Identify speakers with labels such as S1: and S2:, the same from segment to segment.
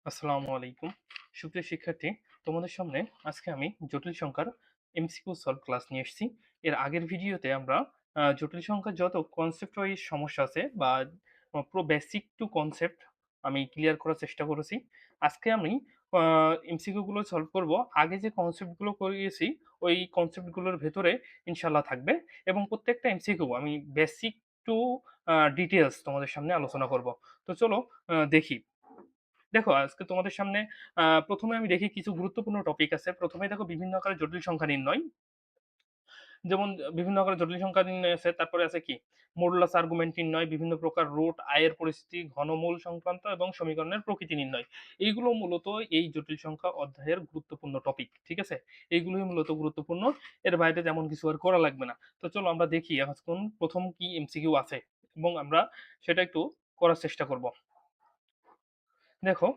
S1: আসসালামু আলাইকুম। সুপ্রিয় শিক্ষার্থী, তোমাদের সামনে আজকে আমি জটিল সংখ্যার এমসিকিউ সলভ ক্লাস নিয়ে এসেছি। এর আগের ভিডিওতে আমরা জটিল সংখ্যার যত কনসেপ্ট ওয়াইজ সমস্যা আছে বা পুরো বেসিক টু কনসেপ্ট আমি ক্লিয়ার করার চেষ্টা করেছি। আজকে আমি এমসিকিউ গুলো সলভ করব। আগে যে কনসেপ্ট গুলো করিয়েছি ওই কনসেপ্ট গুলোর ভেতরে ইনশাআল্লাহ থাকবে এবং প্রত্যেকটা এমসিকিউ আমি বেসিক টু ডিটেইলস তোমাদের সামনে আলোচনা করব। তো চলো দেখি। দেখো আজকে তোমাদের সামনে ১ম এ আমি দেখি কিছু গুরুত্বপূর্ণ টপিক আছে। ১ম এ দেখো বিভিন্ন আকারের জটিল সংখ্যা নির্ণয়। যেমন বিভিন্ন আকারের জটিল সংখ্যা নির্ণয় আছে। তারপরে আছে কি? মডুলাস আর্গুমেন্ট নির্ণয়, বিভিন্ন প্রকার রুট, আয়ের পরিস্থিতি, ঘনমূল সংক্রান্ত এবং সমীকরণের প্রকৃতি নির্ণয়। এইগুলো মূলত এই জটিল সংখ্যা অধ্যায়ের গুরুত্বপূর্ণ টপিক। ঠিক আছে? এইগুলোই মূলত গুরুত্বপূর্ণ। এর বাইরে তেমন কিছু আর করা লাগবে না। তো চলো আমরা দেখি এখন ১ম কি এমসিকিউ আছে এবং আমরা সেটা একটু করার চেষ্টা করব। দেখো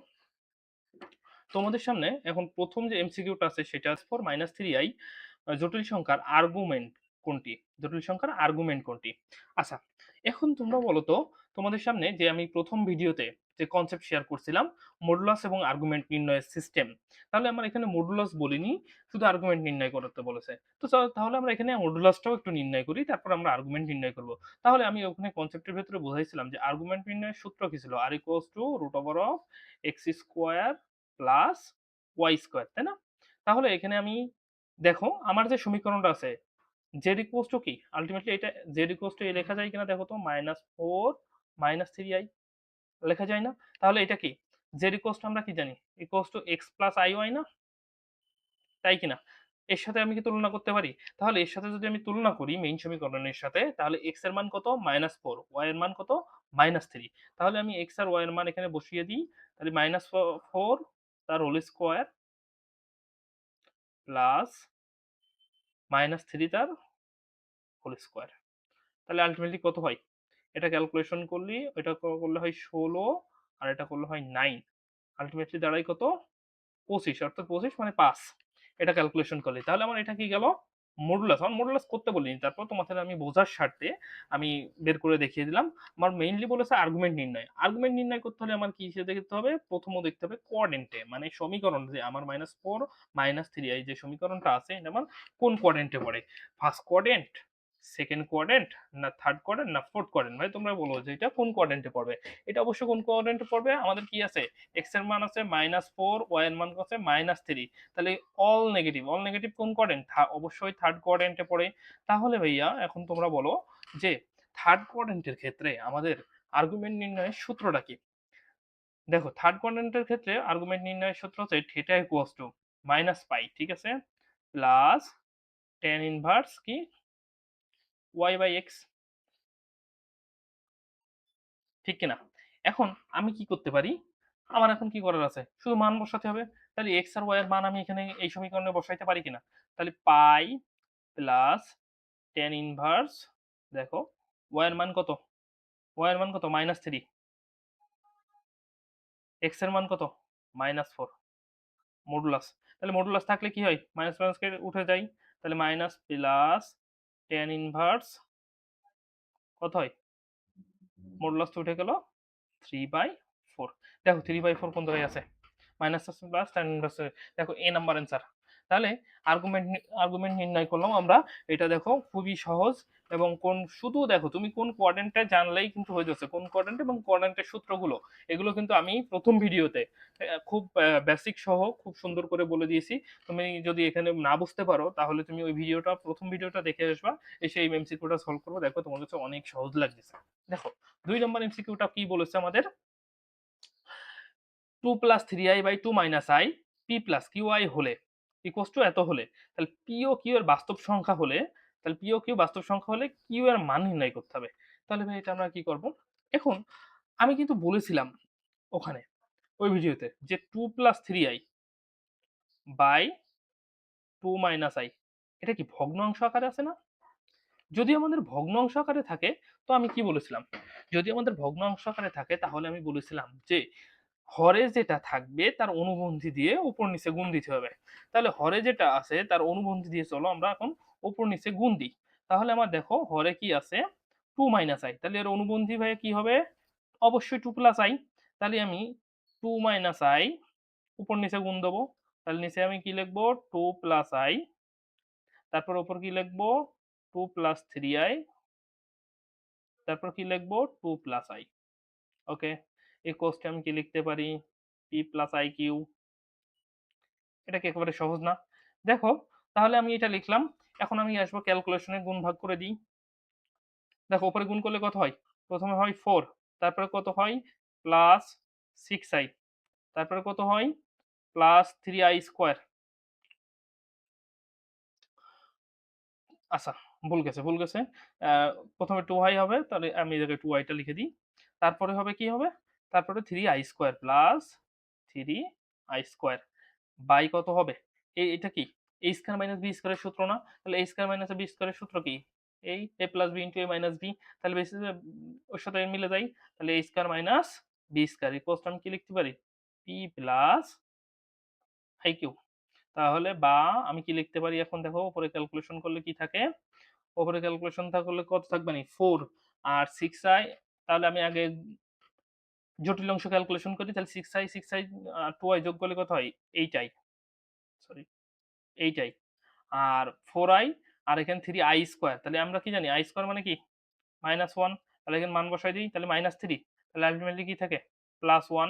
S1: তোমাদের সামনে এখন ১ম যে এমসিকিউটা আছে সেটা আছে 4 3i জটিল সংখ্যার আর্গুমেন্ট কোনটি? জটিল সংখ্যার আর্গুমেন্ট কোনটি? আচ্ছা, এখন তোমরা বলো তো তোমাদের সামনে যে আমি ১ম ভিডিওতে যে কনসেপ্ট শেয়ার করছিলাম মডুলাস এবং আর্গুমেন্ট নির্ণয়ের সিস্টেম। তাহলে আমরা এখানে মডুলাস বলিনি, শুধু আর্গুমেন্ট নির্ণয় করতে বলেছে। তো তাহলে আমরা এখানে মডুলাসটাও একটু নির্ণয় করি, তারপর আমরা আর্গুমেন্ট নির্ণয় করব। তাহলে আমি ওখানে কনসেপ্টের ভেতরে বোঝাইছিলাম যে আর্গুমেন্ট নির্ণয়ের সূত্র কি ছিল? r √x square plus Y square, তাই না? তাহলে এখানে আমি দেখো আমার যে সমীকরণটা আছে জেড ইকুয়ালস টু কি আলটিমেটলি এটা জেড ইকুয়ালস টু এ লেখা যায় কিনা দেখো তো -4 -3i লেখা যায় না? তাহলে এটা কি জেড ইকুয়ালস টু আমরা কি জানি equals to X plus I Y না, তাই কিনা? এর সাথে আমি কি তুলনা করতে পারি? তাহলে এর সাথে যদি আমি তুলনা করি মেইন সমীকরণের সাথে তাহলে এক্স এর মান কত -4, ওয়াই এর মান কত -3। তাহলে আমি এক্স আর ওয়াই এর মান এখানে বসিয়ে দিই। তাহলে -4 তার হোল স্কয়ার প্লাস -3 তার হোল স্কয়ার। তাহলে আলটিমেটলি কত হয়? এটা ক্যালকুলেশন করলে এটা করলে হয় 16 আর এটা করলে হয় 9। আলটিমেটলি দাঁড়ায় কত? 25, অর্থাৎ 25 মানে 5। এটা ক্যালকুলেশন করলে। তাহলে আমার এটা কি গেল? মডুলাস। আমার মডুলাস করতে বলিনি। তারপর তোমাদের আমি বোঝার স্বার্থে আমি বের করে দেখিয়ে দিলাম। আমার মেইনলি বলেছে আর্গুমেন্ট নির্ণয়। আর্গুমেন্ট নির্ণয় করতে হলে আমার কি হিসেবে দেখতে হবে? প্রথমত দেখতে হবে কোয়াড্রেন্টে মানে সমীকরণ যে আমার -4 -3i যে সমীকরণটা আছে এটা আমার কোন কোয়াড্রেন্টে পড়ে? ফার্স্ট কোয়াড্রেন্ট, সেকেন্ড কোয়াড্রেন্ট, না থার্ড কোয়াড্রেন্ট, না ফোর্থ কোয়াড্রেন্ট? ভাই তোমরা বলো যে এটা কোন কোয়াড্রেন্টে পড়বে? এটা অবশ্যই কোন কোয়াড্রেন্টে পড়বে? আমাদের কি আছে? x এর মান আছে -4, y এর মান আছে -3। তাহলে অল নেগেটিভ কোন কোয়াড্রেন্ট? অবশ্যই থার্ড কোয়াড্রেন্টে পড়ে। তাহলে ভাইয়া এখন তোমরা বলো যে থার্ড কোয়াড্রেন্টের ক্ষেত্রে আমাদের আর্গুমেন্ট নির্ণয়ের সূত্রটা কি? দেখো থার্ড কোয়াড্রেন্টের ক্ষেত্রে আর্গুমেন্ট নির্ণয়ের সূত্র হচ্ছে থিটা ইকুয়ালস টু -পাই, ঠিক আছে? প্লাস tan ইনভার্স কি y/x, ঠিক কিনা? এখন আমি কি করতে পারি? আমার এখন কি করার আছে? শুধু মান বসাতে হবে। তাহলে x আর y এর মান আমি এখানে এই সমীকরণে বসাইতে পারি কিনা? তাহলে পাই প্লাস tan ইনভার্স দেখো y এর মান কত? y এর মান কত? -3। x এর মান কত? -4 মডুলাস। তাহলে মডুলাস থাকলে কি হয়? মাইনাস মাইনাস কেটে উঠে যায়। তাহলে মাইনাস প্লাস tan ইনভার্স কত হয়? মডুলাস তো উঠে গেল 3/4। দেখো 3/4 কোন জায়গায় আছে? মাইনাস আছে প্লাস tan ইনভার্স দেখো এ নাম্বার অ্যান্সার। তাহলে আর্গুমেন্ট নির্ণয় করলাম আমরা। এটা দেখো খুবই সহজ এবং শুধু দেখো তুমি কোন কোয়াড্রেন্টে জানলেই কিন্তু হয়ে যাচ্ছে। কোন কোয়াড্রেন্ট এবং কোয়াড্রেন্টের সূত্রগুলো এগুলো কিন্তু আমি ১ম ভিডিওতে খুব বেসিক সহ খুব সুন্দর করে বলে দিয়েছি। তুমি যদি এখানে না বুঝতে পারো তাহলে তুমি ওই ভিডিওটা ১ম ভিডিওটা দেখে আসবা। এসে এই এমসিকিউটা সলভ করবা। দেখো তোমার কাছে অনেক সহজ লাগতেছে। দেখো ২ নম্বর এমসিকিউটা কি বলেছে আমাদের? 2 plus 3i by 2 minus i p plus qi হলে ইকুয়ালস টু এত হলে তাহলে p ও q এর বাস্তব সংখ্যা হলে তাহলে p ও q বাস্তব সংখ্যা হলে q এর মান নির্ণয় করতে হবে। তাহলে ভাই এটা আমরা কি করব? এখন আমি কিন্তু বলেছিলাম ওখানে ওই ভিডিওতে যে 2 plus 3i by 2 minus i এটা কি ভগ্নাংশ আকারে আছে না? যদি আমাদের ভগ্নাংশ আকারে থাকে তো আমি কি বলেছিলাম? যদি আমাদের ভগ্নাংশ আকারে থাকে তাহলে আমি বলেছিলাম যে হরে যেটা থাকবে তার অনুবন্ধী দিয়ে উপর নিচে গুণ দিতে হবে। তাহলে হরে যেটা আছে তার অনুবন্ধী দিয়ে চলো আমরা এখন উপর নিচে গুণ দিই। তাহলে আমার দেখো হরে কি আছে 2 মাইনাস i, তাহলে এর অনুবন্ধী ভাই কি হবে? অবশ্যই 2 প্লাস i। তাহলে আমি টু মাইনাস আই, উপর নিচে গুণ দেবো, তাহলে নিচে আমি কি লিখবো, টু প্লাস আই, তারপর উপর কি লিখবো, টু প্লাস থ্রি আই, তারপর কি লিখবো, টু প্লাস আই। ওকে, এই কোর্সটা আমি কি লিখতে পারি, পি প্লাস আই কিউ। এটা কি একেবারে সহজ না? দেখো, তাহলে আমি এটা লিখলাম। এখন আমি আসবো ক্যালকুলেশনে, গুণ ভাগ করে দিই। দেখো, উপরে গুণ করলে কত হয়, প্রথমে হয় ফোর, তারপরে কত হয়, প্লাস সিক্স আই, তারপরে কত হয়, প্লাস থ্রি আই স্কোয়ার। আচ্ছা, ভুল গেছে। আহ, প্রথমে টু আই হবে, তাহলে আমি এই জায়গায় টু আইটা লিখে দিই। তারপরে হবে কি হবে, তারপরে three I square plus three I square by কত হবে, এটা কি এ স্কোয়ার মাইনাস বি স্কোয়ারের সূত্র না? তাহলে এ স্কোয়ার মাইনাস বি স্কোয়ারের সূত্র কি, এই a plus b into a minus b. তাহলে বেসিস ওর সাথে মিলে যায়, তাহলে a square minus b square equals আমি কি লিখতে পারি, পি প্লাস আই কিউ। তাহলে বা আমি কি লিখতে পারি এখন, দেখো উপরে ক্যালকুলেশন করলে কি থাকে, উপরে ক্যালকুলেশন থাকলে কত থাকবে, নি ফোর আর সিক্স আই। তাহলে আমি আগে জটিল অংশ ক্যালকুলেশন করি, তাহলে সিক্স আই টু আই যোগ করলে কত হয়, এইটাই, সরি এইটাই, আর ফোর আই, আর এখানে থ্রি আই স্কোয়ার। তাহলে আমরা কি জানি, আই স্কোয়ার মানে কি মাইনাস ওয়ান, তাহলে এখানে মান বসাই দিই, তাহলে মাইনাস থ্রি, তাহলে আলটিমেটলি কি থাকে, প্লাস ওয়ান।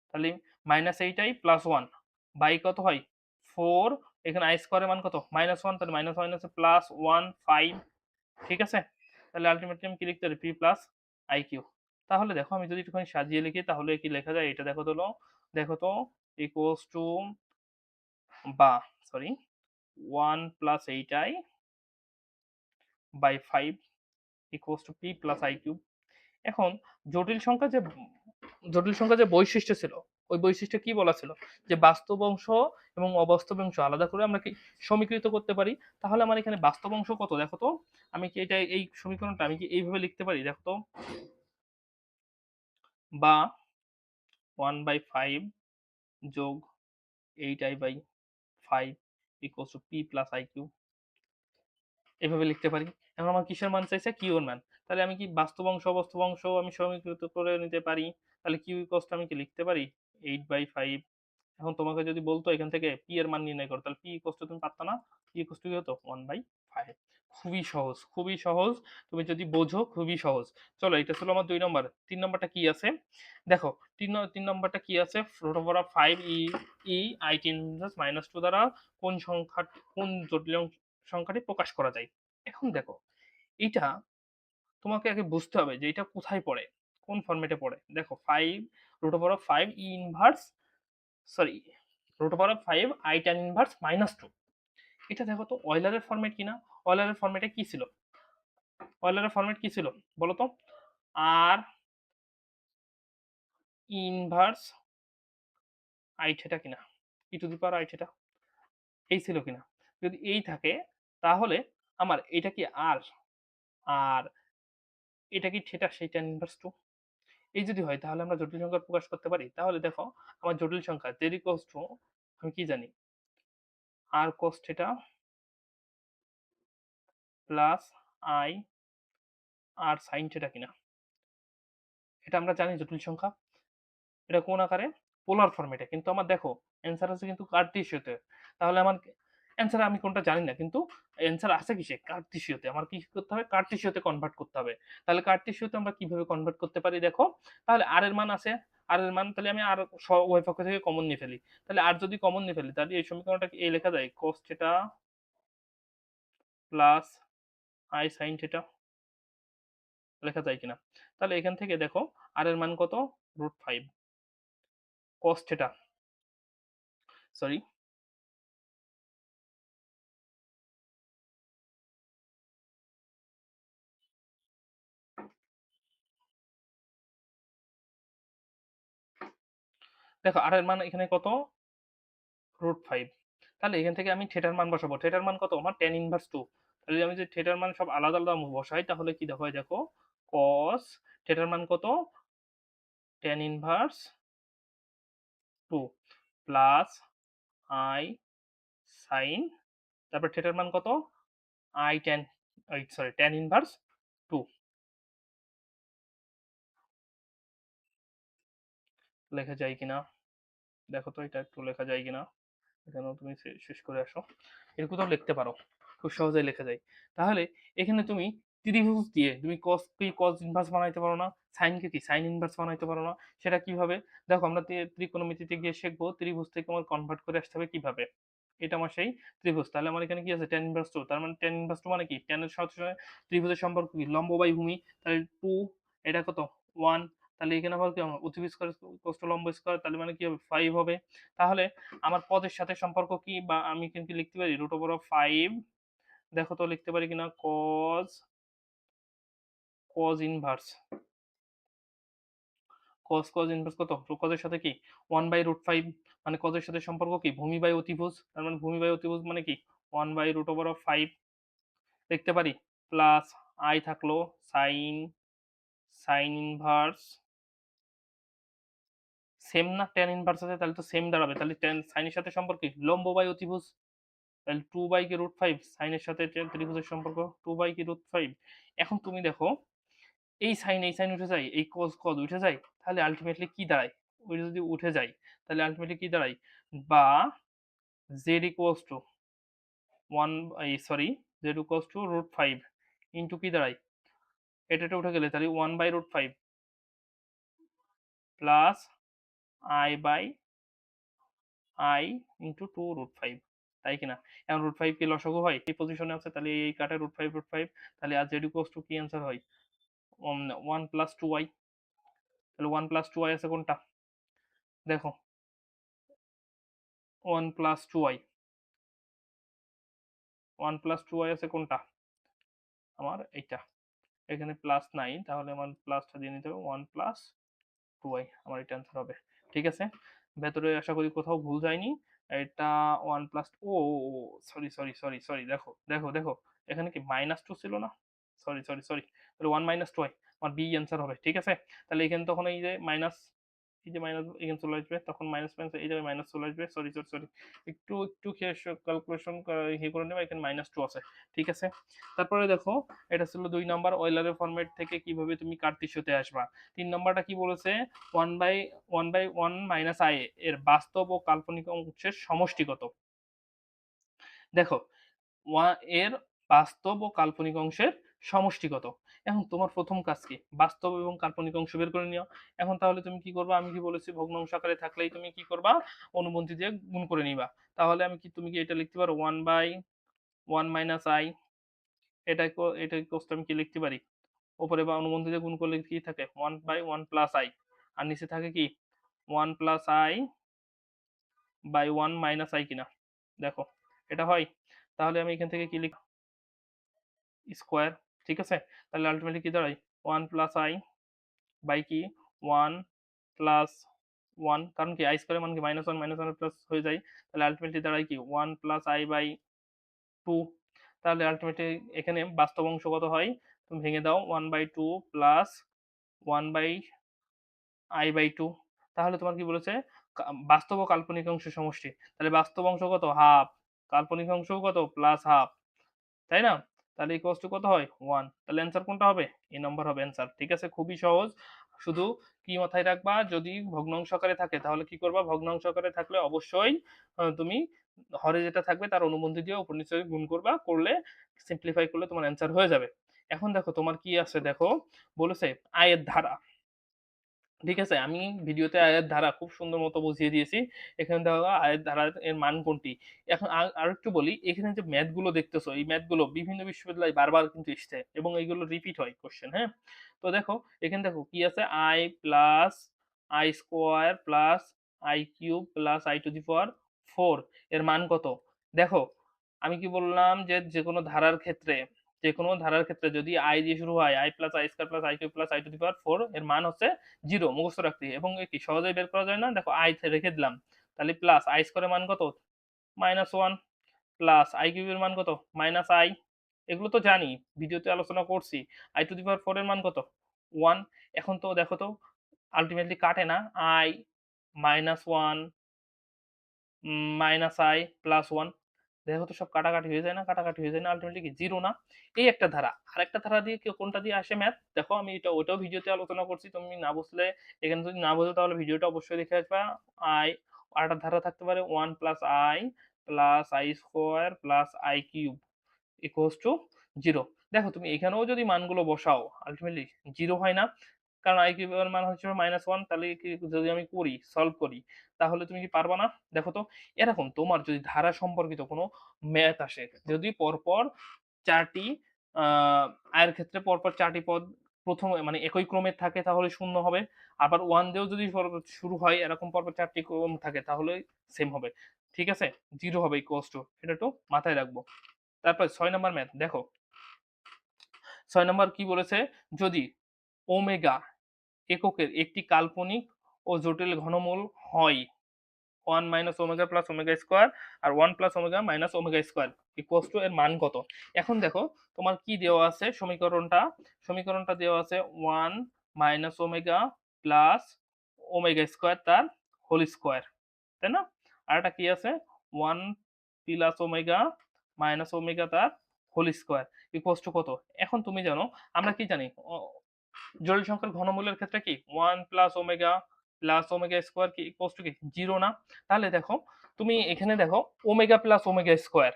S1: তাহলে মাইনাস এইটাই প্লাস ওয়ান বাই কত হয়, ফোর, এখানে আই স্কোয়ারের মান কত, মাইনাস ওয়ান, তাহলে minus minus plus one five. ঠিক আছে, তাহলে আলটিমেটলি আমি কি লিখতে পারি, পি প্লাস আই কিউ। তাহলে দেখো, আমি যদি একটুখানি সাজিয়ে লিখি তাহলে কি লেখা যায়, এটা দেখো তো, ইকুয়ালস টু, বা sorry, one plus eight I by five equals to P plus I Q. এখন জটিল সংখ্যা যে জটিল সংখ্যা যে বৈশিষ্ট্য ছিল, ওই বৈশিষ্ট্য কি বলা ছিল, যে বাস্তব অংশ এবং অবাস্তব অংশ আলাদা করে আমরা কি সমীকৃত করতে পারি। তাহলে আমার এখানে বাস্তব অংশ কত, দেখো তো, আমি কি এটা এই সমীকরণটা আমি কি এইভাবে লিখতে পারি, দেখো তো, বা ওয়ান বাই ফাইভ যোগ eight I by five equals to P plus I Q, এভাবে লিখতে পারি। এখন আমার কিসের মান চাইছে, কিউ এর মান। তাহলে আমি কি বাস্তব অংশ অবাস্তব অংশ আমি সমীকৃত করে নিতে পারি। তাহলে কিউ ইকুয়ালস টু আমি কি লিখতে পারি, এইট বাই ফাইভ। এখন তোমাকে যদি বলতো এখান থেকে পি এর মান নির্ণয় করো, তাহলে পি ইকুয়ালস টু তুমি পারতা না, পি ইকুয়ালস টু কি হতো, ওয়ান বাই ফাইভ। খুবই সহজ, খুবই সহজ, তুমি যদি বোঝো খুবই সহজ। চলো, এটা ছিল আমার দুই নম্বর। তিন নম্বরটা কি আছে, দেখো, তিন নম্বরটা কি আছে, root over of five E E I tan minus two দ্বারা কোন সংখ্যা, কোন জটিল সংখ্যাটি প্রকাশ করা যায়। এখন দেখো, এটা তোমাকে আগে বুঝতে হবে যে এটা কোথায় পড়ে, কোন ফরম্যাটে পড়ে। দেখো, five root over of five E inverse, sorry, root over of five I tan inverse minus two. এটা দেখো তো অয়লারের ফরম্যাট কিনা, অয়লারের ফরম্যাটে কি ছিল, অয়লারের ফরম্যাট কি ছিল বলো তো, আর ইনভার্স আই থেটা কিনা, e to the power i theta, এই ছিল কিনা। যদি এই থাকে তাহলে আমার এটা কি আর, আর এটা কি থেটা, সেই ট্যান ইনভার্স টু। এই যদি হয় তাহলে আমরা জটিল সংখ্যা প্রকাশ করতে পারি। তাহলে দেখো, আমার জটিল সংখ্যা জেড ইকুয়ালস টু, আমি কি জানি, R cos theta plus I R sine theta কিনা। এটা আমরা জানি জটিল সংখ্যা। এটা কোন আকারে, পোলার ফরম্যাটে। কিন্তু আমার দেখো অ্যান্সার আছে কিন্তু কার্টেসিয়াতে। তাহলে আমার অ্যান্সার আমি কোনটা জানি না, কিন্তু অ্যান্সার আছে কিসে, কার্টেসিয়াতে। আমার কি করতে হবে, কার্টেসিয়াতে কনভার্ট করতে হবে। তাহলে কার্টেসিয়াতে আমরা কিভাবে কনভার্ট করতে পারি, দেখো, তাহলে আর এর মান আছে, আর এর মান, তাহলে আমি আর উভয় পক্ষ থেকে কমন নিয়ে ফেলি। তাহলে আর যদি কমন নিয়ে ফেলি তাহলে এই সমীকরণটা এই লেখা যায়, cos theta plus I sine theta, লেখা যায় কিনা। তাহলে এখান থেকে দেখো, আর এর মান কত, root five, cos theta, sorry, দেখো আর এর মান এখানে কত, রুট ফাইভ। তাহলে এখান থেকে আমি থিটার মান বসাবো, থিটার মান কত আমার, টেন ইনভার্স টু। তাহলে আমি যদি থিটার মান সব আলাদা আলাদা বসাই তাহলে কি দেখো, দেখো cos থিটার মান কত, tan inverse two plus I sine, তারপর থিটার মান কত, I tan, sorry, tan inverse two. লেখা যায় কিনা, দেখো তো এটা একটু লেখা যায় কিনা, এখানেও তুমি শেষ করে আসো, এর কোথাও লিখতে পারো, খুব সহজেই লেখা যায়। তাহলে এখানে তুমি ত্রিভুজ দিয়ে তুমি কস কে কস ইনভার্স বানাইতে পারো না, সাইনকে কি সাইন ইনভার্স বানাইতে পারো না, সেটা কিভাবে? দেখো আমরা ত্রিকোণমিতিতে গিয়ে শিখবো ত্রিভুজ থেকে আমার কনভার্ট করে আসতে হবে কিভাবে। এটা আমার সেই ত্রিভুজ, তাহলে আমার এখানে কি আছে tan ইনভার্স 2, তার মানে tan ইনভার্স 2 মানে কি, tan এর সাথে সাথে ত্রিভুজের সম্পর্ক কি, লম্ব বাই ভূমি, তাহলে 2, এটা কত 1, তাহলে এখানে আবার কি আমার অতিভুজ স্কয়ার কোষ্ট লম্ব স্কয়ার, তাহলে মানে কি হবে 5 হবে। তাহলে আমার পদের সাথে সম্পর্ক কি, বা আমি কিন্তু লিখতে পারি √5, দেখো তো লিখতে পারি কিনা, cos ইনভার্স, cos ইনভার্স কত, cos এর সাথে কি 1/√5, মানে cos এর সাথে সম্পর্ক কি ভূমি বাই অতিভুজ, তার মানে ভূমি বাই অতিভুজ মানে কি 1/√5 লিখতে পারি, প্লাস i থাকলো সাইন ইনভার্স, সেম না tan ইনভার্স আছে, তাহলে তো সেম দাঁড়াবে, তাহলে tan সাইনের সাথে সম্পর্ক কি লম্ব বাই অতিভুজ, তাহলে 2/√5 সাইনের সাথে ত্রিভুজের সম্পর্ক 2/√5। এখন তুমি দেখো এই সাইন উঠে যায়, এই কজ উঠে যায়, তাহলে আলটিমেটলি কি দাঁড়ায়, ওই যদি উঠে যায় তাহলে আলটিমেটলি কি দাঁড়ায়, বা Z equals to one, Z equals to √5 into কি দাঁড়ায়, এটা উঠে গেলে তাহলে 1/√5 প্লাস i ইন্টু 2√5, তাই কিনা? এখন √5 কি লসাগু হয়, এই পজিশনে আছে, তাহলে এই কাটে √5, তাহলে আর জেড ইকুয়ালস টু কি অ্যান্সার হয়, 1 প্লাস 2i, তাহলে 1 প্লাস 2i আছে কোনটা, দেখো 1 প্লাস 2i, 1 প্লাস 2i আছে কোনটা, আমার এইটা, এখানে প্লাস নাই, তাহলে আমার প্লাসটা দিয়ে নিতে হবে, 1 প্লাস 2i, আমার এটা অ্যান্সার হবে। ঠিক আছে, ভেতরে আশা করি কোথাও ভুল যায়নি। এটা 1 প্লাস, ও সরি, দেখো দেখো দেখো, এখানে কি -2 ছিল না, সরি, তাহলে 1 2i, আমার বি অ্যান্সার হবে। ঠিক আছে, তাহলে এখানে তখন এই যে মাইনাস, এই যে মাইনাস এখানে চলে আসবে, তখন মাইনাস মাইনাস এই জায়গায় মাইনাস চলে আসবে, সরি, একটু ক্যালকুলেশন ইয়ে করে নেবে, এখানে -2 আছে। ঠিক আছে, তারপরে দেখো এটা ছিল 2 নাম্বার, অয়লারের ফরম্যাট থেকে কিভাবে তুমি কার্তেশীয়তে আসবা। 3 নাম্বারটা কি বলেছে, 1/1 মাইনাস i এর বাস্তব ও কাল্পনিক অংশের সমষ্টি কত। দেখো এর বাস্তব ও কাল্পনিক অংশের সমষ্টি কত। এখন তোমার প্রথম কাজ কি, বাস্তব এবং কাল্পনিক অংশ বের করে নিও। এখন তাহলে তুমি কি করবা, আমি কি বলেছি ভগ্নাংশ আকারে থাকলেই তুমি কি করবা, অনুবন্ধী দিয়ে গুণ করে নিবা। তাহলে তুমি কি এটা লিখতে পারো 1/1 মাইনাস i, এটা কষ্ট আমি কি লিখতে পারি, উপরে বা অনুবন্ধী দিয়ে গুণ করলে কি থাকে 1/1 প্লাস i, আর নিচে থাকে কি 1 plus i by 1 minus i কিনা, দেখো এটা হয়। তাহলে আমি এখান থেকে কি লিখ, স্কোয়ার। ঠিক আছে, তাহলে আলটিমেটলি কি দাঁড়ায় 1 প্লাস i বাই কি 1 প্লাস 1, কারণ কি i স্কোয়ারের মান কি -1 প্লাস হয়ে যায়, তাহলে আলটিমেটলি দাঁড়ায় কি 1 প্লাস i বাই 2। তাহলে আলটিমেটলি এখানে বাস্তব অংশ কত হয়, তুমি ভেঙে দাও 1/2 প্লাস 1 বাই i বাই 2, তাহলে তোমার কি বলেছে বাস্তব ও কাল্পনিক অংশের সমষ্টি, তাহলে বাস্তব অংশ কত হাফ, কাল্পনিক অংশ কত প্লাস হাফ, তাই না? তাহলে ইকুয়ালস টু কত হয় 1, তাহলে অ্যান্সার কোনটা হবে, এ নাম্বার হবে অ্যান্সার। ঠিক আছে, খুবই সহজ। শুধু কি মাথায় রাখবা, যদি ভগ্নাংশ আকারে থাকে তাহলে কি করবা, ভগ্নাংশ আকারে থাকলে অবশ্যই তুমি হরে যেটা থাকবে তার অনুবন্ধী দিয়ে উপর নিচে গুণ করবা, করলে সিম্পলিফাই করলে তোমার অ্যান্সার হয়ে যাবে। এখন দেখো তোমার কি আছে, দেখো বলেছে আয়ের ধারা। ঠিক আছে, আমি ভিডিওতে আয়ের ধারা খুব সুন্দর মতো বুঝিয়ে দিয়েছি। এখানে দেখো আয়ের ধারা এর মান কোনটি। এখন আরেকটু বলি, এখানে যে ম্যাথ গুলো দেখতেছো, এই ম্যাথ গুলো বিভিন্ন বিশ্ববিদ্যালয়ে বারবার কিন্তু এসছে এবং এইগুলো রিপিট হয় কোশ্চেন। হ্যাঁ, তো দেখো এখানে দেখো কি আছে, i plus i square plus i cube plus i to the power 4 এর মান কত। দেখো আমি কি বললাম, যে কোনো ধারার ক্ষেত্রে, যদি i দিয়ে শুরু হয়, i plus i square plus i cube plus i to the power 4 এর মান হচ্ছে 0, মুখস্থ রাখতে, এবং কি সহজেই বের করা যায় না, দেখো i রেখে দিলাম, তাহলে প্লাস i স্কয়ারের মান কত -1 প্লাস i কিউবের মান কত -i, এগুলো তো জানি, ভিডিওতে আলোচনা করছি। i টু দি পাওয়ার 4 এর মান কত 1। এখন তো দেখো তো আলটিমেটলি কাটে না, i -1 -i +1, দেখো তো সব কাটাকাটি হয়ে যায় না, কাটাকাটি হয়ে যায় না, আলটিমেটলি কি জিরো না? এই একটা ধারা, আরেকটা ধারা দিয়ে কেউ কোনটা দিয়ে আসে ম্যাথ দেখো, আমি এটা ওটাও ভিডিওতে আলোচনা করছি, তুমি না বুঝলে এখানে যদি না বোঝো তাহলে ভিডিওটা অবশ্যই দেখে আসবা। আই আরেকটা ধারা থাকতে পারে 1 plus I plus I square plus I cube equals to zero. দেখো তুমি এখানেও যদি মানগুলো বসাও আলটিমেটলি জিরো হয় না, কারণ আই কিউবের মান হচ্ছে -1, তাহলে কি যদি আমি করি সলভ করি তাহলে তুমি কি পারবা না? দেখো তো, এরকম তোমার যদি ধারা সম্পর্কিত কোনো ম্যাথ আসে, যদি পরপর ৪টি আয়ের ক্ষেত্রে পরপর ৪টি পদ প্রথমে মানে একই ক্রমে থাকে তাহলে ০ হবে। আবার 1 দিয়েও যদি শুরু হয় এরকম পরপর ৪টি ক্রম থাকে তাহলে সেম হবে। ঠিক আছে? ০ হবে ইকুয়ালস টু, এটা একটু মাথায় রাখবো। তারপর ৬ নাম্বার ম্যাথ দেখো। ৬ নাম্বার কি বলেছে? যদি ওমেগা এককের একটি কাল্পনিক ও জটিল ঘনমূল হয় 1 minus omega plus omega square আর 1 plus omega minus omega square equals to এর মান কত? এখন দেখো তোমার কি দেওয়া আছে সমীকরণটা দেওয়া আছে 1 minus omega plus omega square তার হোল স্কোয়ার, তাই না? আর একটা কি আছে 1 প্লাস ওমেগা মাইনাস ওমেগা তার হোল স্কোয়ার ইকুয়ালস টু কত? এখন তুমি জানো, আমরা কি জানি জটিল সংখ্যার ঘনমূলের ক্ষেত্রে কি 1 প্লাস ওমেগা স্কোয়ার কি ইকুয়ালস টু কি 0 না? তাহলে দেখো তুমি এখানে দেখো ওমেগা প্লাস ওমেগা স্কোয়ার,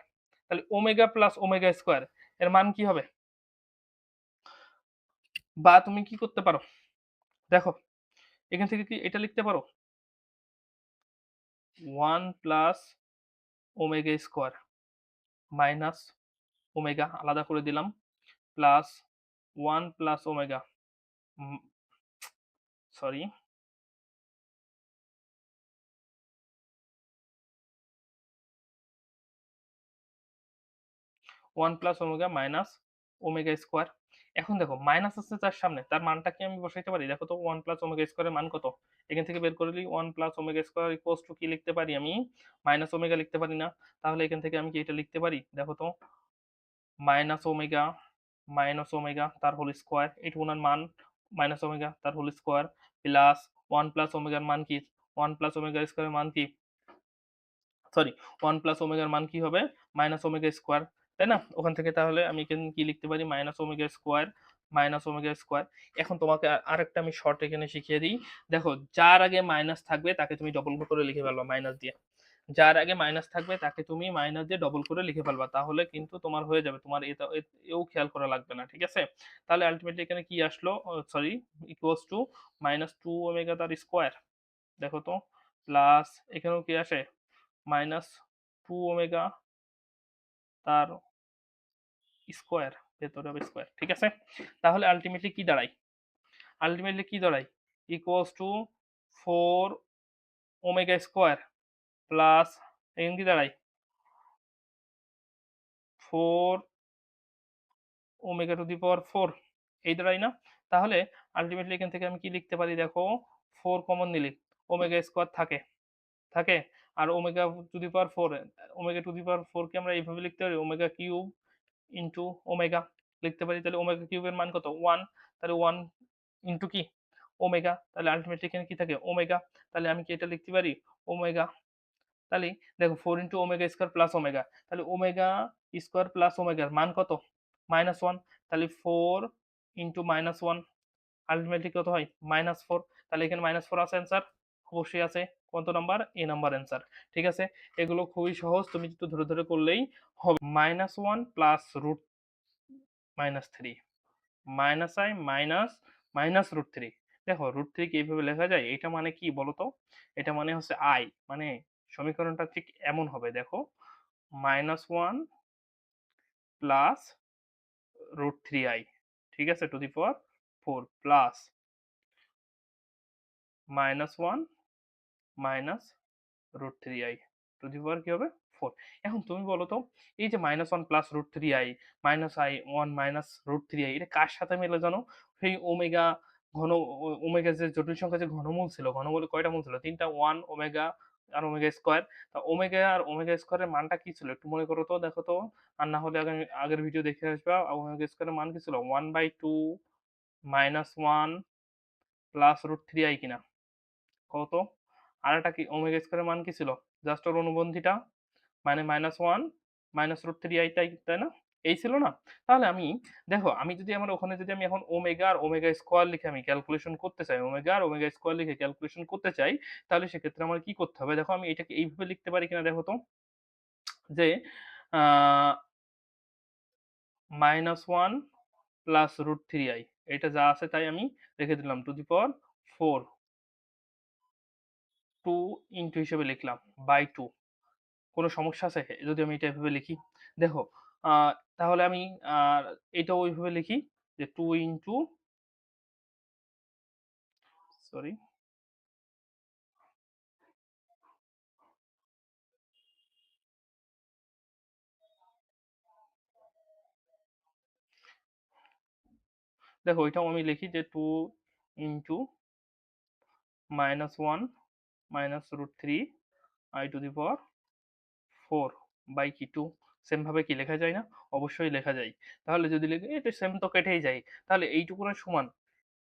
S1: তাহলে ওমেগা প্লাস ওমেগা স্কোয়ার এর মান কি হবে? বা তুমি কি করতে পারো দেখো, এখান থেকে কি এটা লিখতে পারো 1 plus omega square minus omega আলাদা করে দিলাম plus 1 plus omega, sorry 1 plus omega minus omega square. এখন দেখো মাইনাস আছে তার সামনে, তার মানটা কি আমি বসাইতে পারি? দেখো তো 1 প্লাস ওমেগা স্কোয়ারের মান কত? এখান থেকে বের করে নিই 1 plus omega square equals to কি লিখতে পারি আমি? মাইনাস ওমেগা লিখতে পারি না? তাহলে এখান থেকে আমি কি এটা লিখতে পারি? দেখো তো মাইনাস ওমেগা তার হোল স্কোয়ার, এইটা ওনার মান মাইনাস ওমেগা তার হোল স্কোয়ার প্লাস 1 প্লাস ওমেগার মান কি? 1 প্লাস ওমেগা স্কোয়ারের মান কি? সরি 1 প্লাস ওমেগার মান কি হবে? মাইনাস ওমেগা স্কোয়ার, তাই না? ওখান থেকে তাহলে আমি এখানে কি লিখতে পারি? Minus omega square. এখন তোমাকে আরেকটা আমি শর্ট এখানে শিখিয়ে দিই। দেখো যার আগে মাইনাস থাকবে তাকে তুমি ডবল করে লিখে ফেলবা মাইনাস দিয়ে। যার আগে মাইনাস থাকবে তাকে তুমি মাইনাস দিয়ে ডবল করে লিখে ফেলবা, তাহলে কিন্তু তোমার হয়ে যাবে, তোমার এটা এও খেয়াল করা লাগবে না, ঠিক আছে? তাহলে আলটিমেটলি এখানে কি আসলো? Sorry equals to minus 2 omega তার স্কোয়ার, দেখো তো প্লাস এখানেও কি আসে মাইনাস 2 ওমেগা তার স্কোয়ার, ভেতরে হবে স্কোয়ার, ঠিক আছে? তাহলে আলটিমেটলি কি দাঁড়ায় equals to 4 omega square plus এখানে কি দাঁড়ায় 4 ওমেগা টু দি পাওয়ার 4, এই দাঁড়ায় না? তাহলে আলটিমেটলি এখান থেকে আমি কি লিখতে পারি দেখো, 4 কমন নিলে ওমেগা স্কোয়ার থাকে আর omega to the power 4, omega to the power 4 কে আমরা এইভাবে লিখতে পারি ওমেগা কিউব ইন্টু ওমেগা লিখতে পারি। তাহলে ওমেগা কিউবের মান কত? 1, তাহলে 1 ইন্টু কি ওমেগা, তাহলে আলটিমেটলি এখানে কি থাকে ওমেগা, তাহলে আমি কি এটা লিখতে পারি ওমেগা, তাহলে দেখো 4 into omega square plus omega, তাহলে ওমেগা স্কোয়ার প্লাস ওমেগার মান কত? -1, তাহলে 4 ইন্টু -1 আলটিমেটলি কত হয়? -4, তাহলে এখানে -4 আছে অ্যান্সার? অবশ্যই আছে। কত নাম্বার? এ নাম্বার অ্যান্সার। ঠিক আছে? এগুলো খুবই সহজ, তুমি একটু ধরে ধরে করলেই হবে। -1 plus root -3 minus I minus root three. দেখো রুট থ্রি কি এইভাবে লেখা যায়? এটা মানে কি বলতো? এটা মানে হচ্ছে আই, মানে সমীকরণটা ঠিক এমন হবে দেখো, -1 প্লাস রুট থ্রি আই, ঠিক আছে, to the power 4 plus -1 minus root three I to the power কি হবে 4। এখন তুমি বলো তো, এই যে -1 plus root three I minus I 1 minus root three I, এটা কার সাথে মিলে জানো? সেই ওমেগা ঘন ওমেগা যে জটিল সংখ্যা যে ঘনমূল ছিল, ঘনমূলে কয়টা মূল ছিল? 3টা, 1 ওমেগা আর ওমেগা স্কোয়ার। তা ওমেগা আর ওমেগা স্কোয়ারের মানটা কি ছিল একটু মনে করো তো, দেখো তো। আর না হলে আগের ভিডিও দেখে আসবা। ওমেগা স্কোয়ারের মান কি ছিল? 1/2 minus 1 plus root three I কিনা কত? আর একটা কি ওমেগা স্কোয়ারের মান কি ছিল? জাস্ট ওর অনুবন্ধীটা মানে -1 মাইনাস রুট থ্রি আই, তাই না? এই ছিল না? তাহলে আমি দেখো, আমি যদি আমার ওখানে যদি আমি এখন ওমেগা আর ওমেগা স্কোয়ার লিখে আমি ক্যালকুলেশন করতে চাই, ওমেগা আর ওমেগা স্কোয়ার লিখে ক্যালকুলেশন করতে চাই, তাহলে সেক্ষেত্রে আমার কি করতে হবে? দেখো আমি এটাকে এইভাবে লিখতে পারি কিনা দেখো তো, যে minus one plus root three I, এটা যা আছে তাই আমি রেখে দিলাম, to the power four, two into হিসেবে লিখলাম বাই টু। কোনো সমস্যা আছে যদি আমি এটা এভাবে লিখি? দেখো, আহ, তাহলে আমি এটাও ওইভাবে লিখি, যে টু ইন্টু, সরি, দেখো এটাও আমি লিখি যে two into minus one minus root three I to the power four by কি টু। সেম ভাবে কি লেখা যায় না? অবশ্যই লেখা যায়। তাহলে যদি লিখি এটা সেম তো কেটেই যায়, তাহলে এইটুকুনের সমান,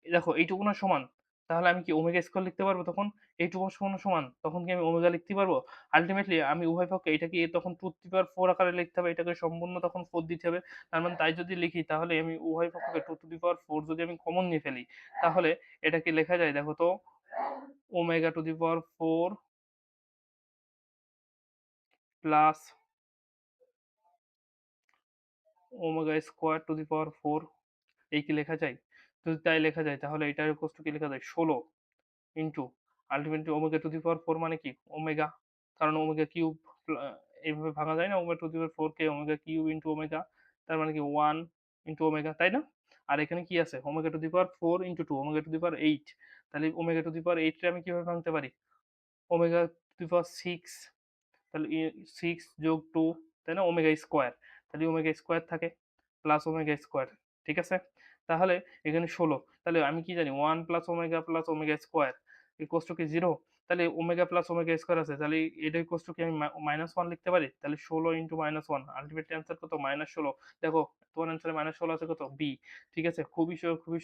S1: দেখো এইটুকুনের সমান, তাহলে আমি কি ওমেগা স্কোয়ার লিখতে পারবো তখন? এইটুকু সমান সমান, তখন কি আমি ওমেগা লিখতে পারবো? আলটিমেটলি আমি উভয় পক্ষে এটাকে তখন টু দি পাওয়ার ফোর আকারে লিখতে হবে, এটাকে সম্পূর্ণ তখন ফোর দিতে হবে। তার মানে তাই যদি লিখি, তাহলে আমি উভয় পক্ষকে two to the power four যদি আমি কমন নিয়ে ফেলি, তাহলে এটা কি লেখা যায় দেখো তো, omega to the power four plus omega square two the power four, এই কি লেখা যায়? যদি তাই লেখা যায়, তাহলে এটার কষ্ট কি লেখা যায়, 16 into ultimately omega to the power four মানে কি ওমেগা, কারণ ওমেগা কিউব এইভাবে ভাঙা যায় না, omega to the power four K omega cube into omega, তার মানে কি ওয়ান ইন্টু ওমেগা, তাই না? আর এখানে কি আছে, omega to the power four into two, omega to the power eight. তাহলে ওমেগা টু দি পাওয়ার এইটকে আমি কিভাবে ভাঙতে পারি? Omega to the power six, তাহলে সিক্স যোগ টু, তাই না, ওমেগা স্কোয়ার, তাহলে ওমেগা স্কোয়ার থাকে প্লাস ওমেগা স্কোয়ার, ঠিক আছে? তাহলে এখানে 16, তাহলে আমি কি জানি one plus omega square equals to কি জিরো, তাহলে ওমেগা প্লাস ওমেগা স্কোয়ার আছে, তাহলে এটা ইকুয়ালস টু কি আমি মাইনাস ওয়ান লিখতে পারি, তাহলে 16 into minus one, ultimately answer কত, মাইনাস 16। দেখো তোমার অ্যান্সারে মাইনাস 16 আছে কত, বি। ঠিক আছে, খুবই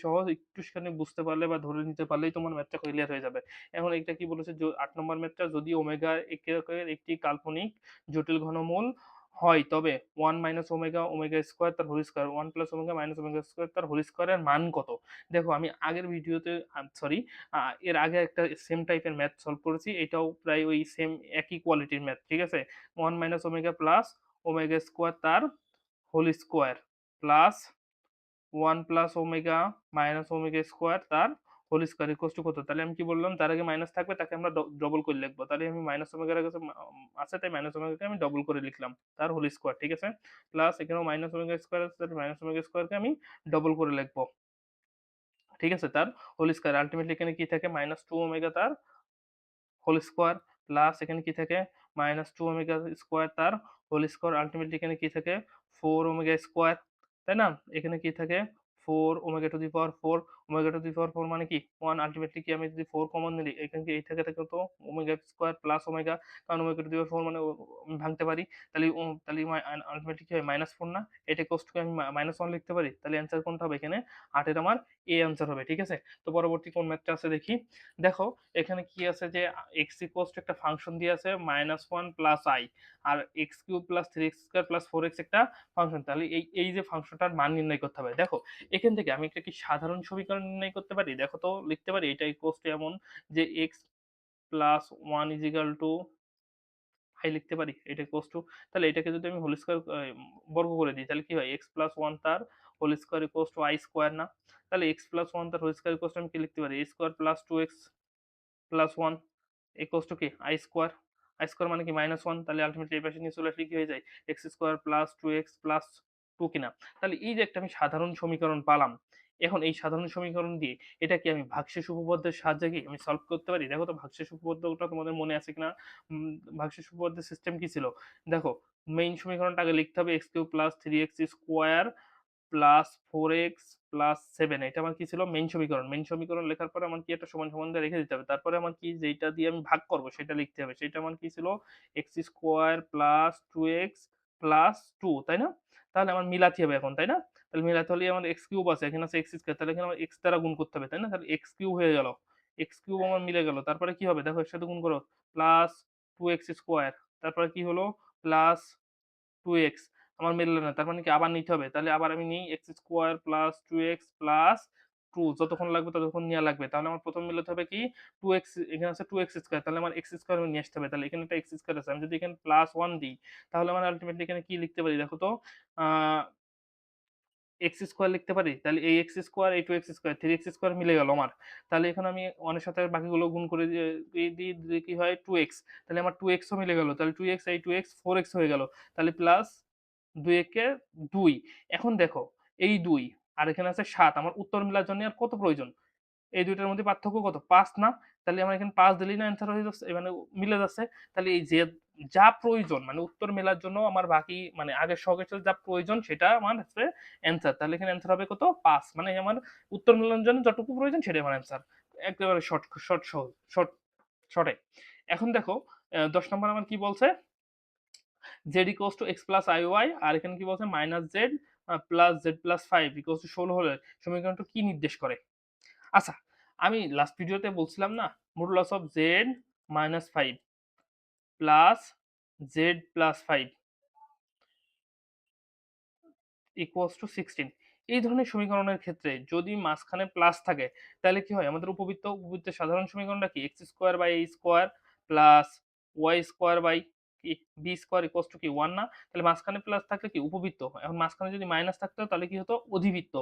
S1: সহজ, একটুখানি বুঝতে পারলে বা ধরে নিতে পারলেই তোমার ম্যাথটা ক্লিয়ার হয়ে যাবে। এখন এটা কি বলেছে, 8 নম্বর ম্যাথটা, যদি ওমেগা একের একটি কাল্পনিক জটিল ঘনমূল হয়, তবে one minus omega omega square তার whole square, one plus omega minus omega square তার হোল স্কোয়ারের মান কত? দেখো আমি আগের ভিডিওতে, সরি, এর আগে একটা সেম টাইপের ম্যাথ সলভ করেছি, এটাও প্রায় ওই সেম একই কোয়ালিটির ম্যাথ, ঠিক আছে? One minus omega plus omega square তার whole square plus one plus omega minus omega square তার হোল স্কোয়ার ইকুয়ালস টু কত? তাহলে আমি কি বললাম, তার আগে মাইনাস থাকবে, তাকে আমরা ডবল করে লিখবো, তাহলে আমি মাইনাস ওমেগার কাছে আছে, তাই মাইনাস ওমেগাকে আমি ডবল করে লিখলাম, তার হোল স্কোয়ার, ঠিক আছে? প্লাস এখানেও মাইনাস ওমেগা স্কোয়ার আছে, তাহলে মাইনাস ওমেগা স্কোয়ারকে আমি ডবল করে লিখবো, ঠিক আছে, তার হোল স্কোয়ার। আলটিমেটলি এখানে কি থাকে, মাইনাস টু ওমেগা তার হোল স্কোয়ার, প্লাস এখানে কি থাকে, মাইনাস টু ওমেগা স্কোয়ার তার হোল স্কোয়ার, আলটিমেটলি এখানে কি থাকে, ফোর ওমেগা স্কোয়ার, তাই না? এখানে কি থাকে, four omega to the power four, omega to the power four মানে কি ওয়ান, আলটিমেটলি কি আমি যদি ফোর কমন নিই, এখানে কি এই থেকে থাকে তো ওমেগা স্কোয়ার প্লাস ওমেগা, কারণ omega to the power four মানে আমি ভাঙতে পারি, তাহলে তাহলে আলটিমেটলি কি হয়, মাইনাস ফোর না, এটা কোস্ট আমি মাইনাস ওয়ান লিখতে পারি, তাহলে অ্যান্সার কোনটা হবে এখানে, আটের আমার এ অ্যান্সার হবে, ঠিক আছে? তো পরবর্তী কোন ম্যাথটা আছে দেখি। দেখো এখানে কি আছে, যে এক্স ইকুয়ালস টু একটা ফাংশন দিয়ে আছে মাইনাস ওয়ান প্লাস আই, আর X cube plus three X square plus four X একটা ফাংশন, তাহলে এই এই যে ফাংশনটার মান নির্ণয় করতে হবে। দেখো এখান থেকে আমি একটা কি সাধারণ সমীকরণ নির্ণয় করতে পারি, দেখো তো লিখতে পারি, এটা ইকুয়ালস টু এমন, যে x plus one is equal to I লিখতে পারি, এটা ইকুয়ালস টু, তাহলে এটাকে যদি আমি হোল স্কোয়ার বর্গ করে দিই, তাহলে কি হয়, এক্স প্লাস ওয়ান তার whole square equals to I square না? তাহলে এক্স প্লাস ওয়ান তার হোল স্কোয়ার ইকুয়ালস টু আমি কি লিখতে পারি, A square plus two X plus one equals to কি আই স্কোয়ার, আই স্কোয়ার মানে কি মাইনাস ওয়ান, তাহলে আলটিমেটলি এই পাশে নিয়ে চলে আসলে কি হয়ে যায়, X square plus two X plus two কিনা? তাহলে এই যে একটা আমি সাধারণ সমীকরণ পালাম, এখন এই সাধারণ সমীকরণ দিয়ে এটা কি আমি ভাগশেষ উপপাদ্যের সাহায্যে কি আমি সলভ করতে পারি? দেখো তো ভাগশেষ উপপাদ্যটা তোমাদের মনে আছে কিনা। ভাগশেষ উপপাদ্যের সিস্টেম কি ছিল, দেখো মেইন সমীকরণটা আগে লিখতে হবে, x cube plus three X square plus four x plus seven, এটা আমার কি ছিল, মেইন সমীকরণ। মেইন সমীকরণ লেখার পরে আমার কি একটা সমান সমান দিয়ে রেখে দিতে হবে, তারপরে আমার কি যেটা দিয়ে আমি ভাগ করব সেটা লিখতে হবে, সেটা আমার কি ছিল, X square plus two X plus two, তাই না? তাহলে আমার মিলাতে হবে এখন, তাই না? তাহলে মিলাতে হলে আমার এক্স কিউব আছে, এখানে আছে এক্স স্কোয়ার, তাহলে এখানে আমার এক্স দ্বারা গুণ করতে হবে, তাই না? তাহলে এক্স কিউব হয়ে গেল, এক্স কিউব আমার মিলে গেল, তারপরে কি হবে দেখো, এর সাথে গুণ করো, প্লাস টু এক্স স্কোয়ার, তারপরে কি হলো, প্লাস 2x আমার মিলল না। তার মানে কি আবার নিতে হবে। তাহলে আবার আমি নিই x² + 2x + 2 যতক্ষণ লাগবে ততক্ষণ নেয়া লাগবে। তাহলে আমার ১ম মিলাতে হবে কি 2x, এখানে আছে 2x² তাহলে আমার x² আমি নিয়ে আসতে হবে। তাহলে এখানে একটা x² আছে। আমি যদি এখানে +1 দিই তাহলে আমার আল্টিমেটলি এখানে কি লিখতে পারি দেখো তো? আ x² লিখতে পারি। তাহলে এই x², এই 2x², 3x² মিলে গেল আমার। তাহলে এখানে আমি 1 এর সাথে বাকিগুলো গুণ করে দিলে কি হয় 2x। তাহলে আমার 2x ও মিলে গেল। তাহলে 2x, এই 2x 4x হয়ে গেল। তাহলে প্লাস ২ একে ২। এখন দেখো এই ২ আর এখানে আছে ৭। আমার উত্তর মেলার জন্য আর কত প্রয়োজন? এই ২ টার মধ্যে পার্থক্য কত? ৫ না? তাহলে আমার এখানে ৫ দিলেই না অ্যান্সার হয়ে যাচ্ছে, মানে মিলে যাচ্ছে। তাহলে এই যে যা প্রয়োজন মানে উত্তর মেলার জন্য আমার বাকি মানে আগের সহগের সাথে যা প্রয়োজন সেটা আমার হচ্ছে অ্যান্সার। তাহলে এখানে অ্যান্সার হবে কত? ৫। মানে আমার উত্তর মেলানোর জন্য যতটুকু প্রয়োজন সেটাই আমার অ্যান্সার। একেবারে শর্টে। এখন দেখো ১০ নাম্বার আমার কি বলছে? z = x + iy আর এখানে কি বলছে? -z + z + 5 = ১৬ হলে সমীকরণটা কি নির্দেশ করে? আচ্ছা, আমি লাস্ট ভিডিওতে বলছিলাম না? Modulus of z - 5 plus z + 5 equals to 16 এই ধরনের সমীকরণের ক্ষেত্রে যদি মাঝখানে প্লাস থাকে তাহলে কি হয়? আমাদের উপবৃত্তের সাধারণ সমীকরণটা কি? x² / a² y² কি b² equals to কি 1 না? তাহলে মাঝখানে প্লাস থাকলে কি উপবৃত্ত। এখন মাঝখানে যদি মাইনাস থাকতো তাহলে কি হতো? অধিবৃত্ত।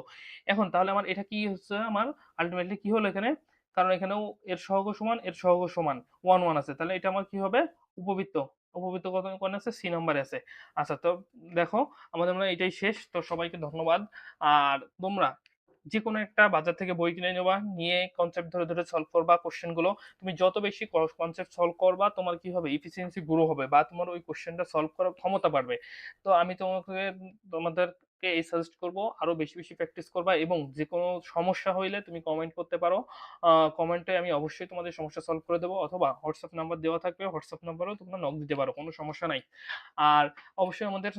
S1: এখন তাহলে আমার এটা কি হচ্ছে আমার আল্টিমেটলি কি হলো এখানে? কারণ এখানেও এর সহগও সমান, এর সহগও সমান। 1, 1 আছে। তাহলে এটা আমার কি হবে? উপবৃত্ত। উপবৃত্ত কত কোণে আছে? সি নম্বরে আছে। আচ্ছা তো দেখো আমাদের মনে হয় এটাই শেষ। তো সবাইকে ধন্যবাদ। আর তোমরা যেকোনো একটা বাজার থেকে বই কিনে নেবা, নিয়ে কনসেপ্ট ধরে সলভ করবা কোয়েশ্চেন গুলো। তুমি যত বেশি কনসেপ্ট সলভ করবা তোমার কি হবে? এফিসিয়েন্সি গ্রো হবে বা তোমার ওই কোয়েশ্চেনটা সলভ করার ক্ষমতা বাড়বে। তো আমি তোমাদেরকে এই সাজেস্ট করব আরো বেশি প্র্যাকটিস করবা এবং যেকোনো সমস্যা হইলে তুমি কমেন্ট করতে পারো। কমেন্টে আমি অবশ্যই তোমাদের সমস্যা সলভ করে দেব অথবা হোয়াটসঅ্যাপ নাম্বার দেওয়া থাকবে। হোয়াটসঅ্যাপ নাম্বারেও তোমরা নক দিতে পারো। কোনো সমস্যা নাই। আর অবশ্যই আমাদের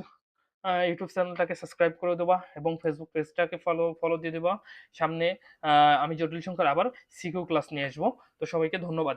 S1: ইউটিউব চ্যানেলটাকে সাবস্ক্রাইব করে দেবা এবং ফেসবুক পেজটাকে ফলো দিয়ে দিবা। সামনে আমি জটিল সংখ্যার আবার সিকিউ ক্লাস নিয়ে আসবো। তো সবাইকে ধন্যবাদ।